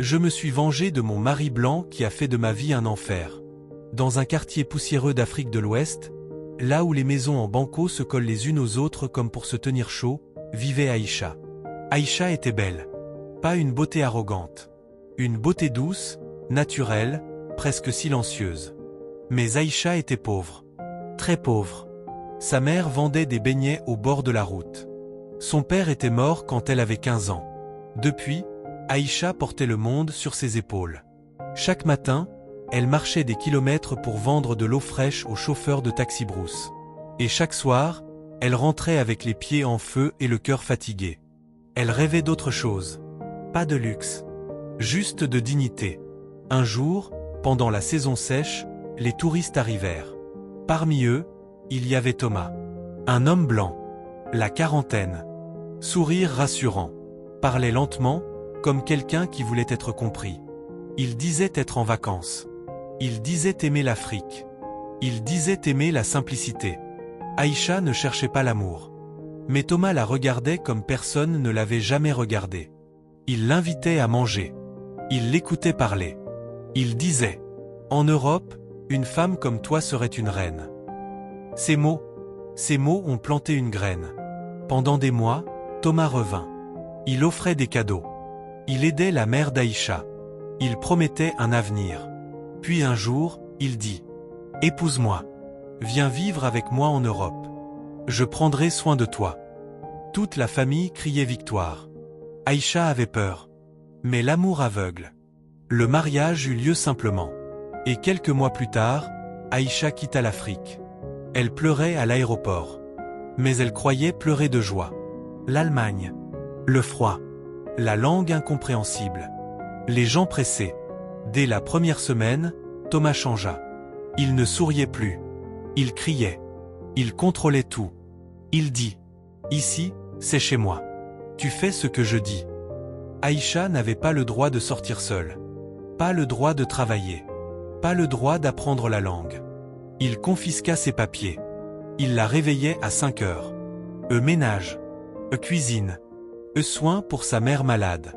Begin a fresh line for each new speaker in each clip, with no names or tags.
Je me suis vengé de mon mari blanc qui a fait de ma vie un enfer. Dans un quartier poussiéreux d'Afrique de l'Ouest, là où les maisons en banco se collent les unes aux autres comme pour se tenir chaud, vivait Aïcha. Aïcha était belle. Pas une beauté arrogante. Une beauté douce, naturelle, presque silencieuse. Mais Aïcha était pauvre. Très pauvre. Sa mère vendait des beignets au bord de la route. Son père était mort quand elle avait 15 ans. Depuis, Aïcha portait le monde sur ses épaules. Chaque matin, elle marchait des kilomètres pour vendre de l'eau fraîche aux chauffeurs de taxi-brousse. Et chaque soir, elle rentrait avec les pieds en feu et le cœur fatigué. Elle rêvait d'autre chose. Pas de luxe. Juste de dignité. Un jour, pendant la saison sèche, les touristes arrivèrent. Parmi eux, il y avait Thomas. Un homme blanc. La quarantaine. Sourire rassurant. Parlait lentement, comme quelqu'un qui voulait être compris. Il disait être en vacances. Il disait aimer l'Afrique. Il disait aimer la simplicité. Aïcha ne cherchait pas l'amour. Mais Thomas la regardait comme personne ne l'avait jamais regardée. Il l'invitait à manger. Il l'écoutait parler. Il disait « En Europe, une femme comme toi serait une reine. » Ces mots ont planté une graine. Pendant des mois, Thomas revint. Il offrait des cadeaux. Il aidait la mère d'Aïcha. Il promettait un avenir. Puis un jour, il dit « Épouse-moi. Viens vivre avec moi en Europe. Je prendrai soin de toi. » Toute la famille criait victoire. Aïcha avait peur. Mais l'amour aveugle. Le mariage eut lieu simplement. Et quelques mois plus tard, Aïcha quitta l'Afrique. Elle pleurait à l'aéroport. Mais elle croyait pleurer de joie. L'Allemagne. Le froid. La langue incompréhensible. Les gens pressés. Dès la première semaine, Thomas changea. Il ne souriait plus. Il criait. Il contrôlait tout. Il dit « Ici, c'est chez moi. Tu fais ce que je dis. » Aïcha n'avait pas le droit de sortir seule. Pas le droit de travailler. Pas le droit d'apprendre la langue. Il confisqua ses papiers. Il la réveillait à 5 heures. Ménage. Cuisine. Soin pour sa mère malade.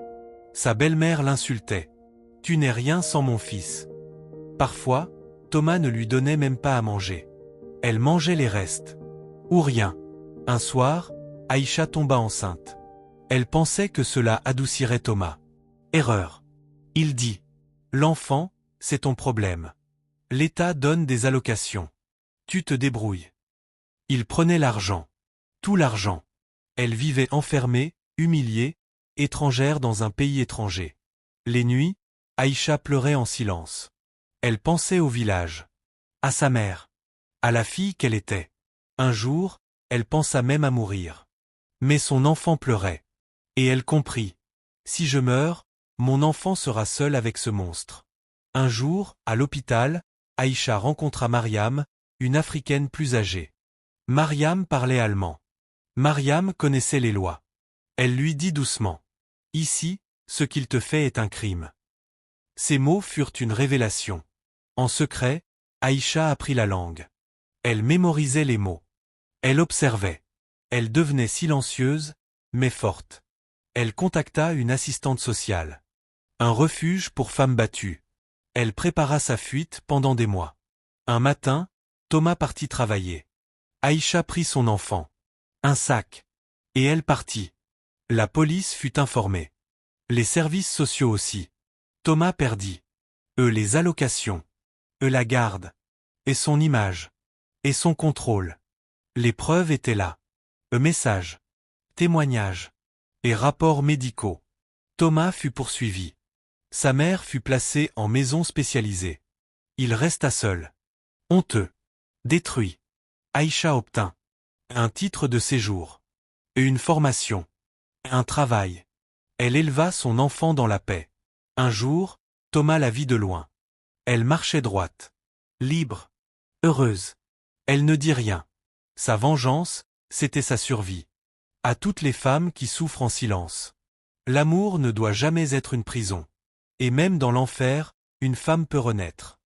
Sa belle-mère l'insultait. « Tu n'es rien sans mon fils. » Parfois, Thomas ne lui donnait même pas à manger. Elle mangeait les restes. Ou rien. Un soir, Aïcha tomba enceinte. Elle pensait que cela adoucirait Thomas. Erreur. Il dit « L'enfant, c'est ton problème. L'État donne des allocations. Tu te débrouilles. » Il prenait l'argent. Tout l'argent. Elle vivait enfermée, humiliée, étrangère dans un pays étranger. Les nuits, Aïcha pleurait en silence. Elle pensait au village. À sa mère. À la fille qu'elle était. Un jour, elle pensa même à mourir. Mais son enfant pleurait. Et elle comprit. Si je meurs, mon enfant sera seul avec ce monstre. Un jour, à l'hôpital, Aïcha rencontra Mariam, une Africaine plus âgée. Mariam parlait allemand. Mariam connaissait les lois. Elle lui dit doucement. « Ici, ce qu'il te fait est un crime. » Ces mots furent une révélation. En secret, Aïcha apprit la langue. Elle mémorisait les mots. Elle observait. Elle devenait silencieuse, mais forte. Elle contacta une assistante sociale. Un refuge pour femmes battues. Elle prépara sa fuite pendant des mois. Un matin, Thomas partit travailler. Aïcha prit son enfant. Un sac. Et elle partit. La police fut informée. Les services sociaux aussi. Thomas perdit. Les allocations. La garde. Et son image. Et son contrôle. Les preuves étaient là. Messages. Témoignages. Et rapports médicaux. Thomas fut poursuivi. Sa mère fut placée en maison spécialisée. Il resta seul. Honteux. Détruit. Aïcha obtint un titre de séjour. Une formation. Un travail. Elle éleva son enfant dans la paix. Un jour, Thomas la vit de loin. Elle marchait droite. Libre. Heureuse. Elle ne dit rien. Sa vengeance, c'était sa survie. À toutes les femmes qui souffrent en silence. L'amour ne doit jamais être une prison. Et même dans l'enfer, une femme peut renaître.